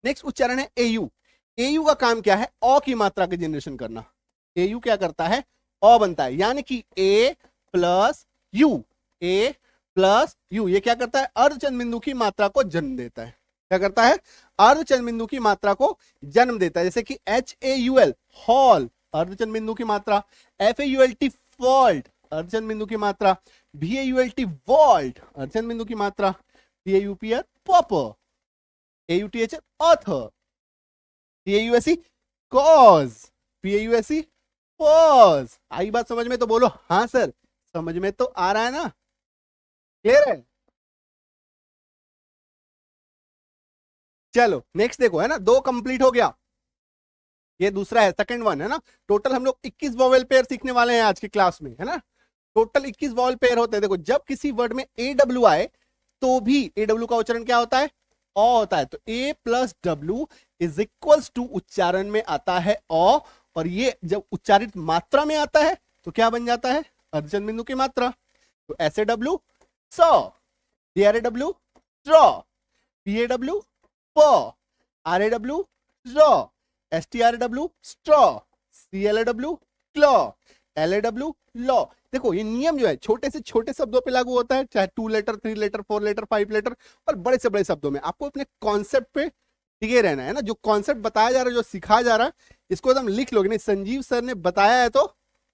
Next उच्चारण है AU. AU का काम क्या है? अ की मात्रा की जनरेशन करना। एयू क्या करता है? अ बनता है, यानी कि A plus U, A plus U, ये क्या करता है? अर्धचंद बिंदु की मात्रा को जन्म देता है। क्या करता है? अर्धचंद बिंदु की मात्रा को जन्म देता है। जैसे कि HAUL हॉल, अर्धचंद बिंदु की मात्रा। FAULT फॉल्ट, अर्धचंद बिंदु की मात्रा। VAULT वॉल्ट, अर्धचंद बिंदु की मात्रा। PAUPR pauper, AUTH author, PAUSE cause, PAUSE pause. आई बात समझ में? तो बोलो हाँ सर, समझ में तो आ रहा है ना? क्लियर है? चलो नेक्स्ट देखो, है ना, दो कंप्लीट हो गया। ये दूसरा है, सेकंड वन है ना। टोटल हम लोग 21 वॉवेल पेयर सीखने वाले हैं आज की क्लास में, है ना। टोटल 21 वॉवेल पेयर होते हैं। देखो, जब किसी वर्ड में AW आए तो भी AW का उच्चारण क्या होता है? अ होता है। तो A plus W is equals to उच्चारण में आता है अ, और ये जब उच्चारित मात्रा में आता है तो क्या बन जाता है? अर्धचंद बिंदु की मात्रा। तो SAW saw, DRAW draw, PAW paw, RAW raw, STRAW straw, CLAW claw, LAW law. देखो ये नियम जो है छोटे से छोटे शब्दों पे लागू होता है, चाहे 2 लेटर, 3 लेटर, 4 लेटर, 5 लेटर, और बड़े से बड़े शब्दों में आपको अपने कॉन्सेप्ट पे टिके रहना है ना। जो कॉन्सेप्ट बताया जा रहा है, जो सिखाया जा रहा है, इसको एकदम लिख लोगे। नहीं, संजीव सर ने बताया है तो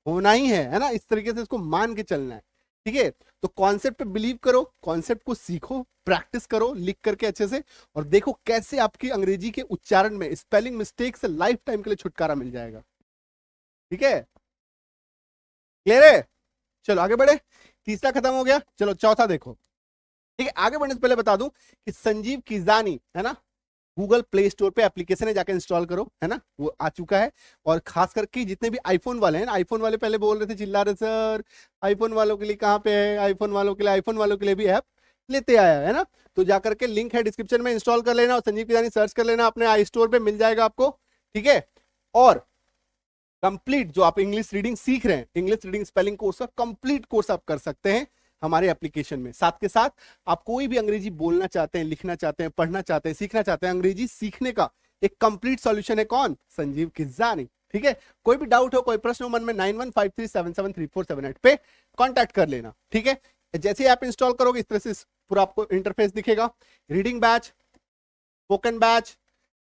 होना ही है ना। इस तरीके से इसको मान के चलना है, ठीक है। तो कॉन्सेप्ट पे बिलीव करो, कॉन्सेप्ट को सीखो, प्रैक्टिस करो लिख करके अच्छे से, और देखो कैसे आपकी अंग्रेजी के उच्चारण में स्पेलिंग मिस्टेक से लाइफ टाइम के लिए छुटकारा मिल जाएगा। ठीक है, क्लियर है? चलो आगे बढ़े। तीसरा खत्म हो गया, चलो चौथा देखो। ठीक है, आगे बढ़ने से पहले बता दूं कि संजीव किजानी, है ना, गूगल प्ले स्टोर पे एप्लीकेशन है, जाकर इंस्टॉल करो, है ना, वो आ चुका है। और खास करके जितने भी आईफोन वाले हैं ना, आईफोन वाले पहले बोल रहे थे, चिल्ला रहे सर आईफोन वालों के लिए कहाँ पे है, आईफोन वालों के लिए, आईफोन वालों के लिए भी ऐप लेते आया है ना। तो जाकर के लिंक है डिस्क्रिप्शन में, इंस्टॉल कर लेना और संजीव किजानी सर्च कर लेना, अपने आई स्टोर पे मिल जाएगा आपको। ठीक है, और कंप्लीट जो आप इंग्लिश रीडिंग सीख रहे हैं, इंग्लिश रीडिंग स्पेलिंग कोर्स का कंप्लीट कोर्स आप कर सकते हैं हमारे एप्लीकेशन में। साथ के साथ आप कोई भी अंग्रेजी बोलना चाहते हैं, लिखना चाहते हैं, पढ़ना चाहते हैं, सीखना चाहते हैं, अंग्रेजी सीखने का एक कंप्लीट सॉल्यूशन है कौन? संजीव किजानी। ठीक है, कोई भी डाउट हो, कोई प्रश्न हो मन में, 9153773478 पे कांटेक्ट कर लेना। ठीक है, जैसे ही आप इंस्टॉल करोगे इस तरह से पूरा आपको इंटरफेस दिखेगा। Reading batch, spoken batch,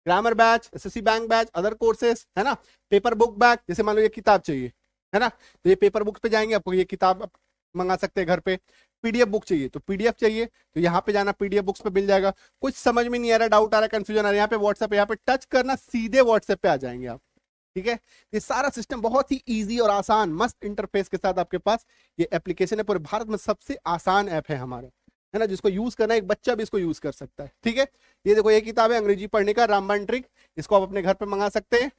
grammar batch, SSC bank batch, other courses, है ना, पेपर बुक बैच। जैसे मान लो ये किताब चाहिए, है ना, तो ये पेपर बुक पे जाएंगे, आपको ये किताब मंगा सकते हैं घर पे। पीडीएफ बुक चाहिए तो पीडीएफ चाहिए तो यहाँ पे जाना, पीडीएफ बुक्स पे मिल जाएगा। कुछ समझ में नहीं आ रहा, डाउट आ रहा है, कंफ्यूजन आ रहा है, यहाँ पे व्हाट्सएप, यहाँ पे टच करना, सीधे व्हाट्सएप पे आ जाएंगे आप। ठीक है, ये सारा सिस्टम बहुत ही इजी और आसान मस्त इंटरफेस के साथ आपके पास ये एप्लीकेशन है। पूरे भारत में सबसे आसान ऐप है हमारे, है ना, जिसको यूज करना एक बच्चा भी इसको यूज कर सकता है। ठीक है, ये देखो, ये किताब है अंग्रेजी पढ़ने का रामबाण ट्रिक, इसको आप अपने घर पे मंगा सकते हैं।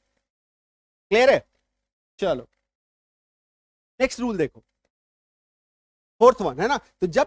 क्लियर है? चलो नेक्स्ट रूल देखो, फोर्थ वन, है ना। तो जब